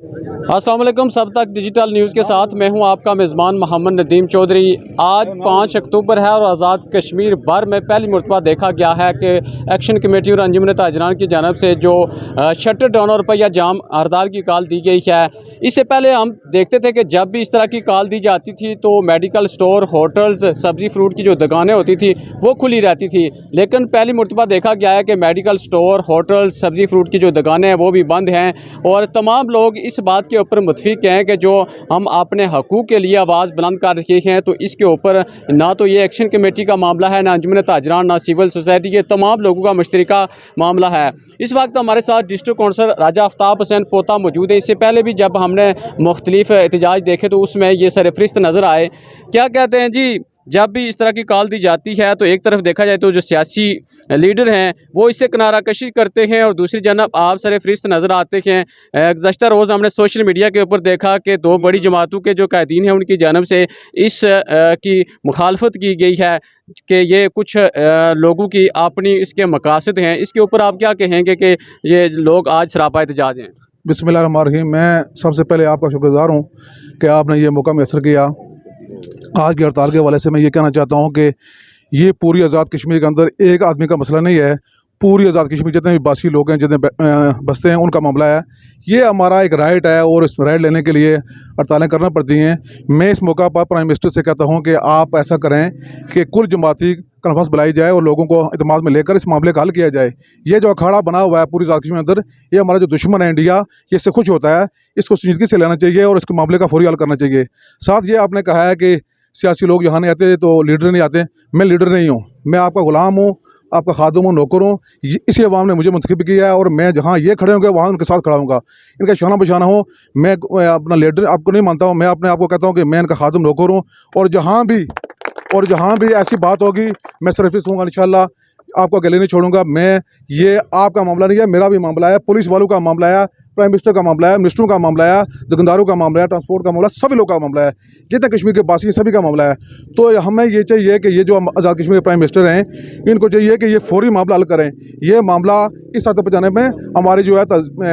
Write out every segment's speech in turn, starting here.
अस्सलाम वालेकुम। सब तक डिजिटल न्यूज़ के साथ मैं हूं आपका मेज़बान मोहम्मद नदीम चौधरी। आज 5 अक्टूबर है और आज़ाद कश्मीर भर में पहली मरतबा देखा गया है कि एक्शन कमेटी और अंजुमन ताजरान की जानब से जो शटर डाउन और रुपया जाम हड़ताल की कॉल दी गई है। इससे पहले हम देखते थे कि जब भी इस तरह की कॉल दी जाती थी तो मेडिकल स्टोर, होटल्स, सब्ज़ी फ्रूट की जो दुकानें होती थी वो खुली रहती थी, लेकिन पहली मरतबा देखा गया है कि मेडिकल स्टोर, होटल्स, सब्ज़ी फ्रूट की जो दुकानें हैं वो भी बंद हैं। और तमाम लोग इस बात के ऊपर मुतफिक हैं कि जो हम अपने हकूक़ के लिए आवाज़ बुलंद कर रहे हैं, तो इसके ऊपर ना तो ये एक्शन कमेटी का मामला है, ना अंजुमन ताजरान, ना सिविल सोसाइटी, के तमाम लोगों का मुश्तरका मामला है। इस वक्त हमारे साथ डिस्ट्रिक्ट काउंसिलर राजा आफ्ताब हुसैन पोता मौजूद है। इससे पहले भी जब हमने मुख्तलिफ एहतजाज देखे तो उसमें ये सरफरिस्त नज़र आए। क्या कहते हैं जी, जब भी इस तरह की कॉल दी जाती है तो एक तरफ देखा जाए तो जो सियासी लीडर हैं वो इससे किनारा कशी करते हैं और दूसरी जानब आप सरफरिस्त नज़र आते हैं। गुज़श्ता रोज़ हमने सोशल मीडिया के ऊपर देखा कि दो बड़ी जमातों के जो कैदीन हैं उनकी जानब से इस की मुखालफत की गई है कि ये कुछ लोगों की अपनी इसके मकासद हैं। इसके ऊपर आप क्या कहेंगे कि ये लोग आज सरापा एहतजाज हैं? बिस्मिल्लाहिर्रहमानिर्रहीम। मैं सबसे पहले आपका शुक्रगुज़ार हूँ कि आपने ये मौका मैसर किया। आज की हड़ताल के हवाले से मैं ये कहना चाहता हूँ कि ये पूरी आज़ाद कश्मीर के अंदर एक आदमी का मसला नहीं है, पूरी आज़ाद कश्मीर जितने भी बासी लोग हैं, जितने बसते हैं, उनका मामला है। ये हमारा एक राइट है और इस राइट लेने के लिए हड़तालें करना पड़ती हैं। मैं इस मौका पर प्राइम मिनिस्टर से कहता हूँ कि आप ऐसा करें कि कुल जमाती कन्फ्रेंस बुलाई जाए और लोगों को इत्मीनान में लेकर इस मामले का हल किया जाए। ये जो अखाड़ा बना हुआ है पूरी आज़ाद कश्मीर के अंदर, ये हमारा जो दुश्मन है इंडिया, ये इससे खुश होता है। इसको संजीदगी से लेना चाहिए और इसके मामले का फौरी हल करना चाहिए। साथ ये आपने कहा है कि सियासी लोग यहाँ नहीं आते तो लीडर नहीं आते। मैं लीडर नहीं हूँ, मैं आपका ग़ुलाम हूँ, आपका खादम हूँ, नौकर हूँ। इसी अवाम ने मुझे मुंतखब किया है और मैं जहाँ ये खड़े होंगे वहाँ उनके साथ खड़ा हूँगा। इनका शाना बशाना हो, मैं अपना लीडर आपको नहीं मानता हूँ। मैं अपने आप को कहता हूँ कि मैं इनका खादम, नौकर हूँ। और जहाँ भी ऐसी बात होगी मैं सरफिस दूँगा इंशाअल्लाह, आपको अकेले नहीं छोड़ूंगा मैं। ये आपका मामला नहीं है, मेरा भी मामला है, पुलिस वालों का मामला है, प्राइम मिनिस्टर का मामला है, मिनिस्टरों का मामला है, दुकानदारों का मामला है, ट्रांसपोर्ट का मामला, सभी लोगों का मामला है, जितने कश्मीर के बासी सभी का मामला है। तो हमें ये चाहिए कि ये जो आज़ाद कश्मीर के प्राइम मिनिस्टर हैं, इनको चाहिए कि ये फौरी मामला हल करें। ये मामला इस हद तक जाने में हमारी जो है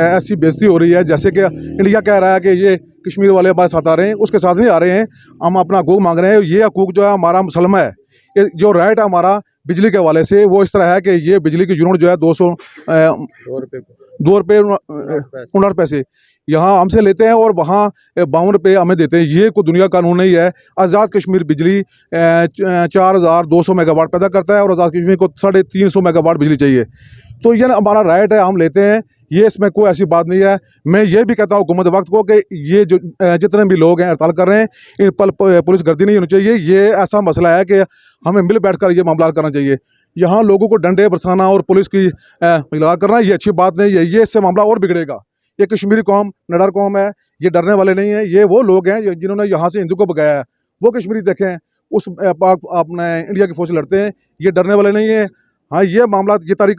ऐसी बेइज्जती हो रही है, जैसे कि इंडिया कह रहा है कि ये कश्मीर वाले हमारे साथ आ रहे हैं, उसके साथ नहीं आ रहे हैं। हम अपना हकूक़ मांग रहे हैं। ये हकूक़ जो है हमारा मुसलमा है, जो राइट है हमारा बिजली के हवाले से, वो इस तरह है कि ये बिजली की यूनिट जो है 2 रुपये 59 पैसे यहाँ हमसे लेते हैं और वहाँ 52 रुपये हमें देते हैं। ये कोई दुनिया कानून नहीं है। आज़ाद कश्मीर बिजली 4200 मेगावाट पैदा करता है और आज़ाद कश्मीर को 350 मेगावाट बिजली चाहिए। तो ये हमारा राइट है, हम लेते हैं, ये इसमें कोई ऐसी बात नहीं है। मैं ये भी कहता हूँ हुकूमत वक्त को कि ये जो जितने भी लोग हैं हड़ताल कर रहे हैं, इन पर पुलिस गर्दी नहीं होनी चाहिए। ये ऐसा मसला है कि हमें मिल बैठकर ये मामला करना चाहिए। यहाँ लोगों को डंडे बरसाना और पुलिस की मिला करना ये अच्छी बात नहीं है। ये इससे मामला और बिगड़ेगा। ये कश्मीरी कौम निडर कौम है, ये डरने वाले नहीं है। ये वो लोग हैं जिन्होंने यहाँ से हिंदू को भगाया है। वो कश्मीरी देखें, उस पाक अपने इंडिया की फौज से लड़ते हैं, ये डरने वाले नहीं है। हाँ, ये मामला, ये तारीख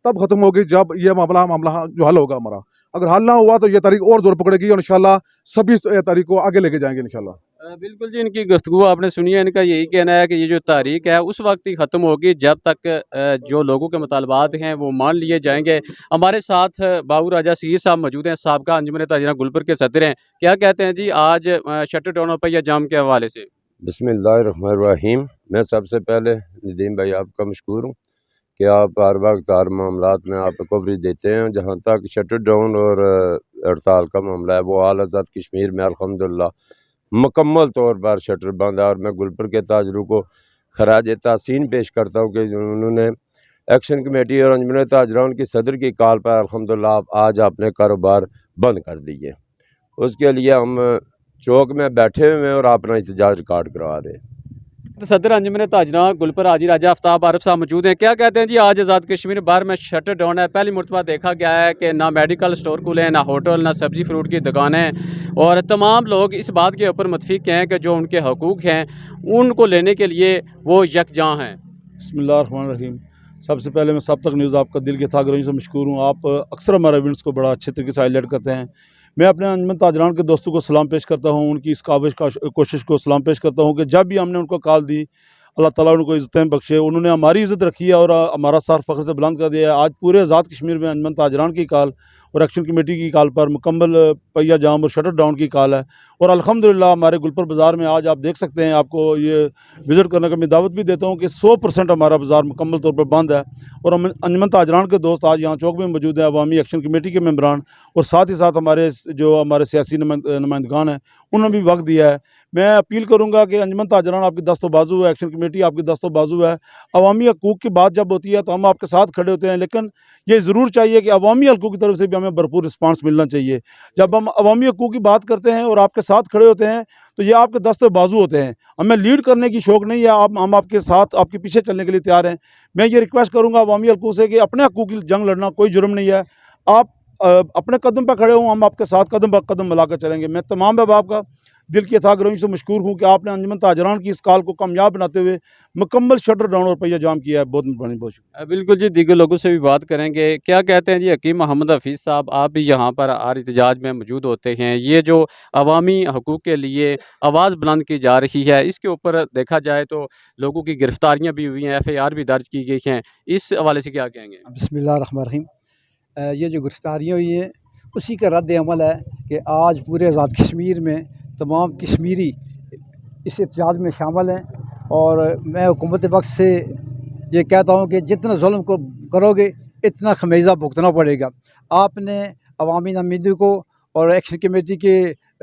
तब ख़त्म होगी जब ये मामला जो हल होगा हमारा। अगर हल ना हुआ तो ये तारीख और जोर पकड़ेगी और इंशाल्लाह सभी तारीख को आगे लेके जाएंगे इंशाल्लाह। बिल्कुल जी, इनकी गुफ्तगू आपने सुनी है। इनका यही कहना है कि ये जो तारीख है उस वक्त ही ख़त्म होगी जब तक जो लोगों के मुतालबात हैं वो मान लिए जाएंगे। हमारे साथ बाबू राजा सीर साहब मौजूद हैं, साबका अंजुमन ताजरान गुलपुर के सदर हैं। क्या कहते हैं जी आज शटर डाउन पर या जाम के हवाले से? बिस्मिल्लाहिर्रहमानिर्रहीम। मैं सबसे पहले नदीम भाई आपका मशकूर हूँ कि आप हर वक्त हर मामलात में आप कवरेज देते हैं। जहाँ तक शटर डाउन और हड़ताल का मामला है, वो आल आज़ाद कश्मीर में अल्हम्दुलिल्लाह मुकम्मल तौर पर शटर बंद है। और मैं गुलपुर के ताजरों को खराज तहसीन पेश करता हूँ कि उन्होंने एक्शन कमेटी और अंजुमन ताजरान की सदर की कॉल पर अल्हम्दुलिल्लाह आज अपने कारोबार बंद कर दिए। उसके लिए हम चौक में बैठे हुए हैं और अपना एहतजाज रिकॉर्ड करवा रहे हैं। सदर अंजुमन ताजरान गुलपुर हाजी राजा आफ्ताब आरिफ साहब मौजूद हैं। क्या कहते हैं जी आज आज़ाद कश्मीर बार में शटर डाउन है। पहली मरतबा देखा गया है कि ना मेडिकल स्टोर खुले हैं, ना होटल, ना सब्ज़ी फ्रूट की दुकानें, और तमाम लोग इस बात के ऊपर मुतफिक हैं कि जो उनके हकूक़ हैं उनको लेने के लिए वो यकजां हैं। बिस्मिल्लाहिर्रहमानिर्रहीम। सबसे पहले मैं सब तक न्यूज़ आपका दिल के थागरों से मशकूर हूँ। आप अक्सर हमारे इवेंट्स को बड़ा अच्छे तरीके से हाईलाइट करते हैं। मैं अपने अंजुमन ताजरान के दोस्तों को सलाम पेश करता हूँ, उनकी इस कोशिश को सलाम पेश करता हूँ कि जब भी हमने उनको कॉल दी, अल्लाह ताला उनको इज़्ज़तें बख्शे। उन्होंने हमारी इज़्ज़त रखी है और हमारा सर फ़ख्र से बुलंद कर दिया है। आज पूरे आज़ाद कश्मीर में अंजुमन ताजरान की कॉल और एक्शन कमेटी की कॉल पर मुकम्मल पहिया जाम और शटर डाउन की कॉल है। और अल्हम्दुलिल्लाह हमारे गुलपर बाज़ार में आज आप देख सकते हैं, आपको ये विज़िट करने का मैं दावत भी देता हूँ कि 100% हमारा बाज़ार मुकम्मल तौर पर बंद है। और हम अंजुमन ताजरान के दोस्त आज यहाँ चौक में मौजूद हैं, अवामी एक्शन कमेटी के मेम्बरान, और साथ ही साथ हमारे सियासी नुमाइंदगान हैं, उन्होंने भी वक्त दिया है। मैं अपील करूँगा कि अंजुमन ताजरान आपकी दस्तो बाजू है, एक्शन कमेटी आपकी दस्तो बाजू है। अवामी हकूक़ की बात जब होती है तो हम आपके साथ खड़े होते हैं, लेकिन ये ज़रूर चाहिए कि अवामी हलकों की तरफ से भी हमें भरपूर रिस्पांस मिलना चाहिए। जब हम अवामी हकूक़ की बात करते हैं और आपके साथ खड़े होते हैं तो ये आपके दस्ते बाजू होते हैं। हमें लीड करने की शौक़ नहीं है, हम आपके साथ, आपके पीछे चलने के लिए तैयार हैं। मैं ये रिक्वेस्ट करूँगा अवामी हलकों से कि अपने हकूक़ की जंग लड़ना कोई जुर्म नहीं है। आप अपने कदम पर खड़े हों, हम आपके साथ कदम ब कदम मिलाकर चलेंगे। मैं तमाम अहबाब का दिल की अथाह गहराइयों से मशकूर हूँ कि आपने अंजुमन ताजरान की इस कॉल को कामयाब बनाते हुए मुकम्मल शटर डाउन और पहिया जाम किया है। बहुत मेहरबानी, बहुत शुक्रिया। बिल्कुल जी, दीगर लोगों से भी बात करेंगे। क्या कहते हैं जी हकीम मोहम्मद हफीज़ साहब, आप भी यहाँ पर आर एहतजाज में मौजूद होते हैं। ये जो अवामी हकूक़ के लिए आवाज़ बुलंद की जा रही है, इसके ऊपर देखा जाए तो लोगों की गिरफ़्तारियाँ भी हुई हैं, FIR भी दर्ज की गई हैं। इस हवाले से क्या कहेंगे? बिस्मिल्लाहिर्रहमानिर्रहीम। ये जो गिरफ़्तारियाँ हुई हैं उसी का रद्द अमल है कि आज पूरे आज़ाद कश्मीर में तमाम कश्मीरी इस एहतजाज में शामिल हैं। और मैं हुकूमत वक्त से ये कहता हूँ कि जितना जुल्म को करोगे इतना खमीज़ा भुगतना पड़ेगा। आपने अवामी नमीदी को और एक्शन कमेटी के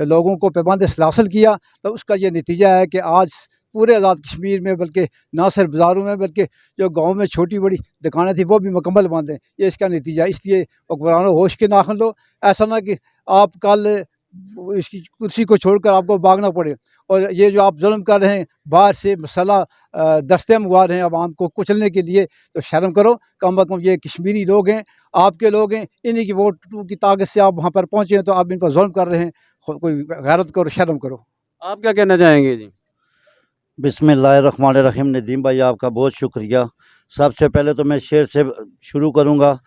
लोगों को पैबंद सलासल किया, तो उसका ये नतीजा है कि आज पूरे आज़ाद कश्मीर में, बल्कि ना सिर्फ बाज़ारों में, बल्कि जो गाँव में छोटी बड़ी दुकानें थी वो भी मुकम्मल बंद हैं। ये इसका नतीजा है। इसलिए हुक्मरानों होश के नाखुन लो। ऐसा ना कि आप कल इसकी कुर्सी को छोड़कर आपको भागना पड़े। और ये जो आप जुल्म कर रहे हैं, बाहर से मसला दस्ते मंगवा रहे हैं आवाम को कुचलने के लिए, तो शर्म करो। कम अज़ कम ये कश्मीरी लोग हैं, आपके लोग हैं, इन्हीं की वोट की ताकत से आप वहाँ पर पहुँचे हैं, तो आप इन पर जुल्म कर रहे हैं। कोई गैरत करो, शर्म करो। आप क्या कहना चाहेंगे जी? बिस्मिल्लाहिर्रहमानिर्रहीम। नदीम भाई आपका बहुत शुक्रिया। सबसे पहले तो मैं शेर से शुरू करूँगा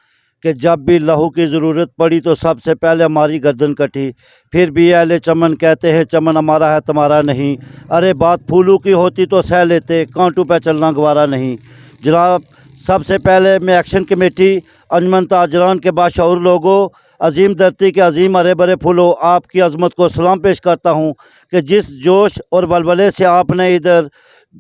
कि जब भी लहू की ज़रूरत पड़ी तो सबसे पहले हमारी गर्दन कटी। फिर भी अहले चमन कहते हैं चमन हमारा है तुम्हारा नहीं। अरे बात फूलों की होती तो सह लेते, कांटों पे चलना गवारा नहीं। जनाब, सबसे पहले मैं एक्शन कमेटी, अंजुमन ताजरान के बाशऊर लोगों, अजीम धरती के अजीम हरे भरे फूलों, आपकी अज़मत को सलाम पेश करता हूँ कि जिस जोश और वलवले से आपने इधर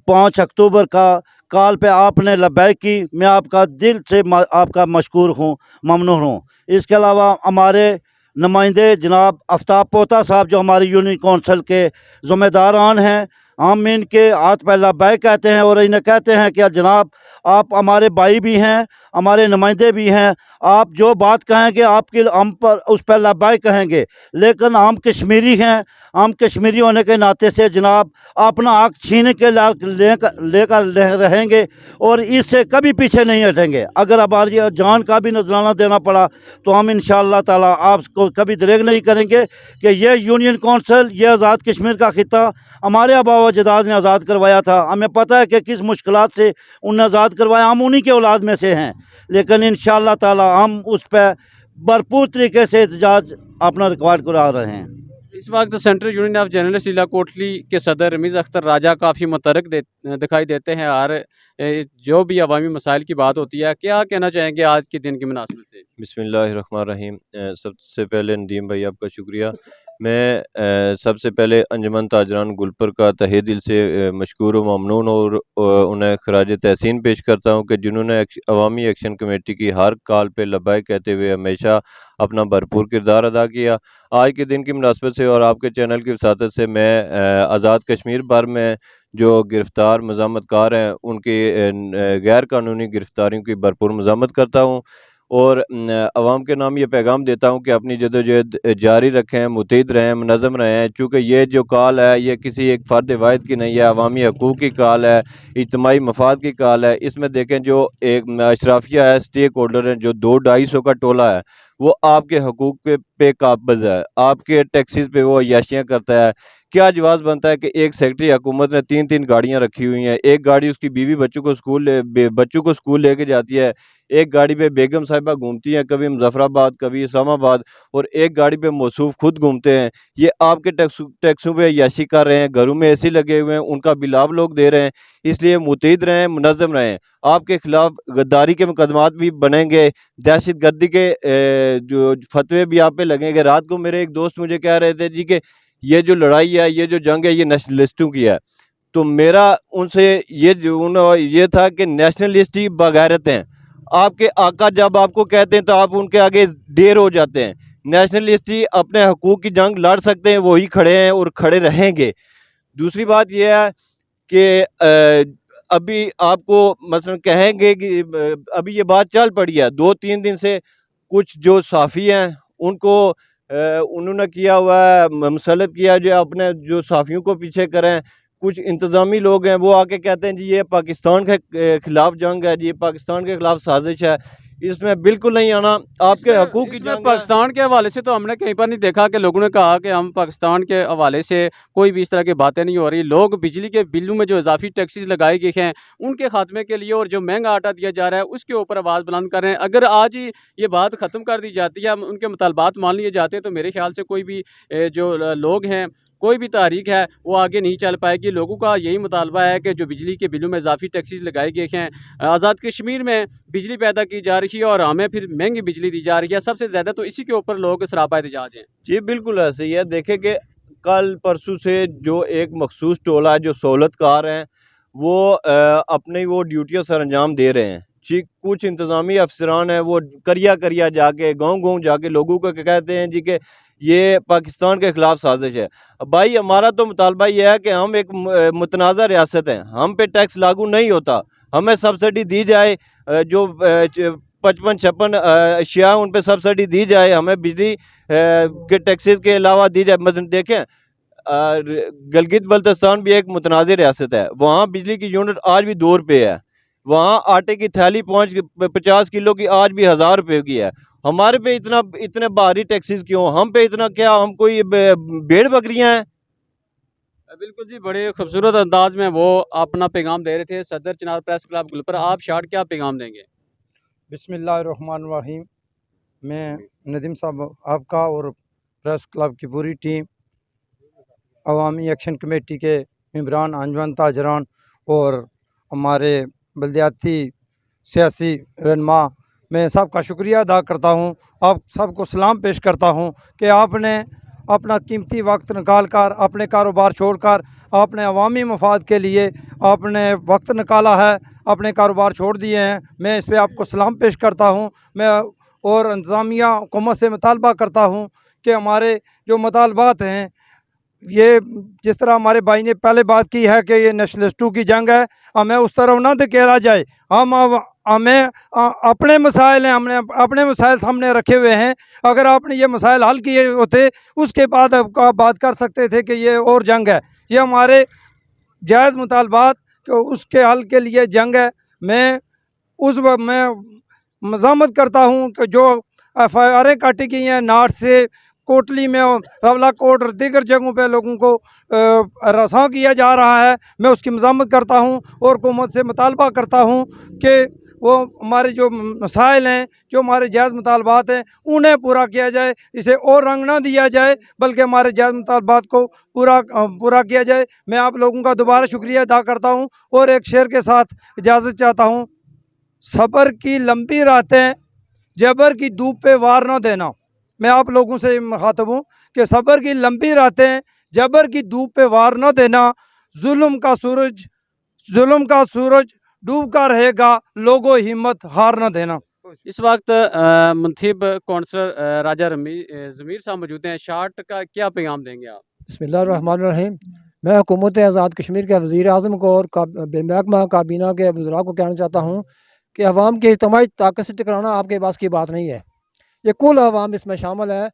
5 अक्टूबर का कॉल पे आपने लब्बैक की, मैं आपका दिल से आपका मशकूर हूँ, ममनून हूँ। इसके अलावा हमारे नुमाइंदे जनाब आफ्ताब पोता साहब जो हमारी यूनियन कौंसिल के ज़िम्मेदारान हैं, हम इनके हाथ पे लब्बैक कहते हैं और इन्हें कहते हैं कि जनाब आप हमारे भाई भी हैं, हमारे नुमाइंदे भी हैं। आप जो बात कहेंगे आपकी हम पर उस पर लब्बैक कहेंगे, लेकिन हम कश्मीरी हैं। हम कश्मीरी होने के नाते से जनाब अपना हक छीने के लेकर रहेंगे और इससे कभी पीछे नहीं हटेंगे। अगर हमारी जान का भी नजराना देना पड़ा तो हम इंशाअल्लाह ताला आपको कभी दरेग नहीं करेंगे कि ये यूनियन कौंसिल, ये आज़ाद कश्मीर का खिता हमारे आबा व अजदाद ने आज़ाद करवाया था। हमें पता है कि किस मुश्किलात से उन्हें आज़ाद करवाया, हम उन्हीं के औलाद में से हैं। लेकिन इंशाअल्लाह ताला हम उस पर भरपूर तरीके से एहतजाज अपना रिकॉर्ड करा रहे हैं। इस वक्त सेंट्रल यूनियन ऑफ जर्नलिस्ट जिला कोटली के सदर रमीज़ अख्तर राजा काफ़ी मुतरक दिखाई देते हैं और जो भी अवामी मसाइल की बात होती है, क्या कहना चाहेंगे आज के दिन की मुनासिबत से? बिस्मिल्लाहिर्रहमानिर्रहीम। सबसे पहले नदीम भाई आपका शुक्रिया। मैं सबसे पहले अंजुमन ताजरान गुलपर का तहे दिल से मशकूर व ममनून और उन्हें खराज तहसीन पेश करता हूँ कि जिन्होंने अवामी एक्शन कमेटी की हर कॉल पे लब्बैक कहते हुए हमेशा अपना भरपूर किरदार अदा किया। आज के दिन की मुनासबत से और आपके चैनल की वसातत से मैं आज़ाद कश्मीर भर में जो गिरफ़्तार मज़ामतकार हैं उनकी गैर कानूनी गिरफ़्तारियों की भरपूर मज़ामत करता हूँ और अवाम के नाम ये पैगाम देता हूँ कि अपनी जदोजहद जारी रखें, मुतहिद रहें, मुनज़्ज़म रहें। चूँकि ये जो कॉल है ये किसी एक फ़र्द वाहिद की नहीं है, अवामी हकूक़ की कॉल है, इज्तिमाई मफाद की कॉल है। इसमें देखें जो एक अशराफिया है, स्टेक होल्डर हैं, जो 200-250 का टोला है, वो आपके हकूक़ पे काबिज है, आपके टैक्सीज पे वो अय्याशियाँ करता है। क्या जवाब बनता है कि एक सेक्रेटरी हुकूमत ने 3-3 गाड़ियाँ रखी हुई हैं, एक गाड़ी उसकी बीवी बच्चों को स्कूल लेके जाती है, एक गाड़ी पे बेगम साहिबा घूमती हैं, कभी मुजफ्फराबाद, कभी इस्लामाबाद, और एक गाड़ी पे मौसूफ खुद घूमते हैं। ये आपके टैक्सों पे अय्याशी कर रहे हैं, घरों में एसी लगे हुए हैं, उनका बिल आप लोग दे रहे हैं। इसलिए मुतैद रहें, मुनज़्ज़म रहें। आपके खिलाफ गद्दारी के मुकदमात भी बनेंगे, दहशतगर्दी के जो फतवे भी आप पे लगेंगे। रात को मेरे एक दोस्त मुझे कह रहे थे जी कि ये जो लड़ाई है, ये जो जंग है, ये नेशनलिस्टों की है। तो मेरा उनसे ये था कि नेशनलिस्ट ही बगैरत हैं। आपके आका जब आपको कहते हैं तो आप उनके आगे ढेर हो जाते हैं। नेशनलिस्ट ही अपने हकूक़ की जंग लड़ सकते हैं, वही खड़े हैं और खड़े रहेंगे। दूसरी बात ये है कि अभी आपको मसलन कहेंगे कि अभी ये बात चल पड़ी है 2-3 दिन से, कुछ जो साफ़ी हैं उनको उन्होंने किया हुआ है, मसलत किया जो अपने जो साफ़ियों को पीछे करें। कुछ इंतज़ामी लोग हैं वो आके कहते हैं जी ये पाकिस्तान के ख़िलाफ़ जंग है, जी ये पाकिस्तान के ख़िलाफ़ साजिश है। इसमें बिल्कुल नहीं आना, आपके हकूक़ की इसमें जंग है। पाकिस्तान के हवाले से तो हमने कहीं पर नहीं देखा कि लोगों ने कहा कि हम पाकिस्तान के हवाले से कोई भी इस तरह की बातें नहीं हो रही। लोग बिजली के बिलों में जो इजाफी टैक्सेस लगाई गई हैं उनके खात्मे के लिए और जो महंगा आटा दिया जा रहा है उसके ऊपर आवाज़ बुलंद कर रहे हैं। अगर आज ही ये बात ख़त्म कर दी जाती है, उनके मुतालबात मान लिए जाते हैं, तो मेरे ख्याल से कोई भी जो लोग हैं, कोई भी तहरीक है वो आगे नहीं चल पाएगी। लोगों का यही मुतालबा है कि जो बिजली के बिलों में इजाफी टैक्सेस लगाए गए हैं, आज़ाद कश्मीर में बिजली पैदा की जा रही है और हमें फिर महंगी बिजली दी जा रही है। सबसे ज़्यादा तो इसी के ऊपर लोग सरापा एहतजाज हैं। जी, बिल्कुल ऐसे ही है। देखें कि कल परसों से जो एक मखसूस टोला है, जो सहूलतकार हैं, वो अपनी वो ड्यूटियाँ सर अंजाम दे रहे हैं। जी, कुछ इंतज़ामी अफसरान हैं, वो करिया जाके, गाँव-गाँव जाके लोगों को कहते हैं जी कि ये पाकिस्तान के ख़िलाफ़ साजिश है। भाई, हमारा तो मुतालबा ये है कि हम एक मुतनाज़ा रियासत हैं, हम पे टैक्स लागू नहीं होता। हमें सब्सिडी दी जाए, जो 55-56 अशिया उन पे सब्सिडी दी जाए, हमें बिजली के टैक्सेस के अलावा दी जाए। मसलन देखें, गिलगित बल्तिस्तान भी एक मुतनाज़ रियासत है, वहाँ बिजली की यूनिट आज भी 2 रुपये है। वहाँ आटे की थैली 50 किलो की आज भी 1000 रुपये की है। हमारे पे इतने भारी टैक्सेस क्यों? हम पे इतना क्या, हम कोई भेड़ बकरियाँ हैं? बिल्कुल जी, बड़े खूबसूरत अंदाज में वो अपना पैगाम दे रहे थे। सदर चिनार प्रेस क्लब गुलपर, आप शार्ट क्या पैगाम देंगे? बिस्मिल्लाहिर्रहमानिर्रहीम। मैं नदीम साहब आपका और प्रेस क्लब की पूरी टीम, अवामी एक्शन कमेटी के मेंबरान, अंजमन ताजरान और हमारे बल्दियाती सियासी रहनुमा, मैं सबका शुक्रिया अदा करता हूँ। आप सबको सलाम पेश करता हूँ कि आपने अपना कीमती वक्त निकाल कर, अपने कारोबार छोड़कर, आपने अवामी मफाद के लिए आपने वक्त निकाला है, अपने कारोबार छोड़ दिए हैं। मैं इस पर आपको सलाम पेश करता हूँ। मैं और इंतज़ामिया हुकूमत से मुतालबा करता हूँ कि हमारे जो मुतालबात हैं, ये जिस तरह हमारे भाई ने पहले बात की है कि ये नेशनलिस्टों की जंग है, हमें उस तरफ ना धकेला जाए। हमें अपने मसाइल हैं, हमने अपने मसाइल सामने रखे हुए हैं। अगर आपने ये मसाइल हल किए होते उसके बाद आप बात कर सकते थे कि ये और जंग है। ये हमारे जायज़ मुतालबात उसके हल के लिए जंग है। मैं मज़ामत करता हूँ कि जो FIR काटी गई हैं नार्थ से, कोटली में और रवला कोट और दीगर जगहों पे लोगों को रसा किया जा रहा है, मैं उसकी मज़ामत करता हूँ और हुकूमत से मुतालबा करता हूँ कि वो हमारे जो मसाइल हैं, जो हमारे जायज़ मुतालबात हैं, उन्हें पूरा किया जाए। इसे और रंग ना दिया जाए, बल्कि हमारे जायज़ मुतालबात को पूरा किया जाए। मैं आप लोगों का दोबारा शुक्रिया अदा करता हूँ और एक शेर के साथ इजाज़त चाहता हूँ। सब्र की लंबी रातें, जबर की धूप पे वार ना देना। मैं आप लोगों से मुखातब हूँ कि सब्र की लंबी रातें, जबर की धूप पे वार न देना। जुल्म का सूरज डूबता रहेगा, लोगों हिम्मत हार न देना। इस वक्त मुंथिब कौंसलर राजा ज़मीर साहब मौजूद हैं। शार्ट का क्या पैगाम देंगे आप? बिस्मिल्लाहिर्रहमानिर्रहीम। मैं हुकूमत आज़ाद कश्मीर के वज़ीर-ए-आज़म को और बेमहकमा काबीना के वज़रा को कहना चाहता हूँ कि अवाम की इज्तिमाई ताकत से टकराना आपके पास की बात नहीं है। ये कुल अवाम इसमें शामिल है।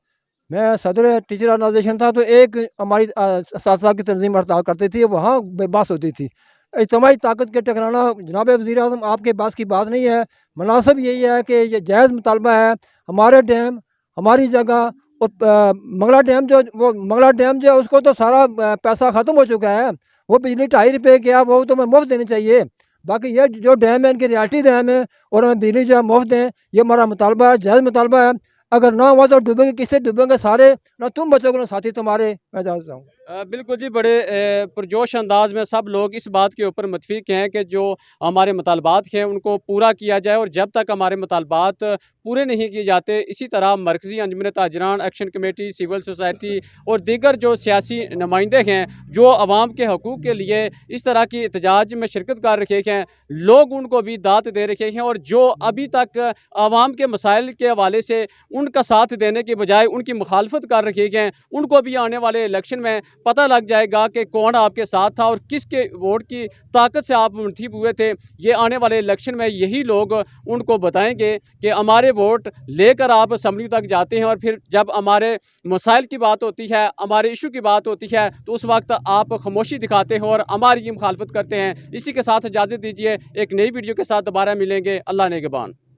मैं सदर टीचर ऑर्गेनाइजेशन था तो एक हमारी साथ की तंजीम हड़ताल करती थी, वहाँ बहस होती थी। इज्तिमाई ताकत के टकराना जनाब वज़ीर-ए-आज़म आपके पास की बात नहीं है। मुनासिब यही है कि ये जायज़ मुतालबा है, हमारे डैम, हमारी जगह मंगला डैम जो है उसको तो सारा पैसा ख़त्म हो चुका है। वो बिजली 2.5 रुपये की है, वो तो हमें मुफ्त देनी चाहिए। बाकी ये जो डैम है इनकी रियल्टी डैम है और हमें बिजली जो है मुफ्त दें, ये हमारा मुतालबा है, जायज़ मुतालबा है। अगर ना हुआ तो डूबेंगे, किससे डूबेंगे सारे, ना तुम बचोगे ना साथी तुम्हारे। मैं चाहता हूँ बिल्कुल जी, बड़े पुरजोश अंदाज में सब लोग इस बात के ऊपर मुतफिक हैं कि जो हमारे मुतालबात हैं उनको पूरा किया जाए, और जब तक हमारे मुतालबात पूरे नहीं किए जाते इसी तरह मरकज़ी अंजुमन ताजरान, एक्शन कमेटी, सिविल सोसाइटी और दीगर जो सियासी नुमाइंदे हैं जो आवाम के हकूक़ के लिए इस तरह की एहतजाज में शिरकत कर रखे हैं, लोग उनको भी दात दे रखे हैं, और जो अभी तक आवाम के मसाइल के हवाले से उनका साथ देने के बजाय उनकी मुखालफत कर रखे हैं, उनको भी आने वाले इलेक्शन में पता लग जाएगा कि कौन आपके साथ था और किसके वोट की ताकत से आप मुंतखब हुए थे। ये आने वाले इलेक्शन में यही लोग उनको बताएंगे कि हमारे वोट लेकर आप असम्बली तक जाते हैं, और फिर जब हमारे मसाइल की बात होती है, हमारे इशू की बात होती है, तो उस वक्त आप खामोशी दिखाते हैं और हमारी मुखालफत करते हैं। इसी के साथ इजाज़त दीजिए, एक नई वीडियो के साथ दोबारा मिलेंगे। अल्लाह नेगबान।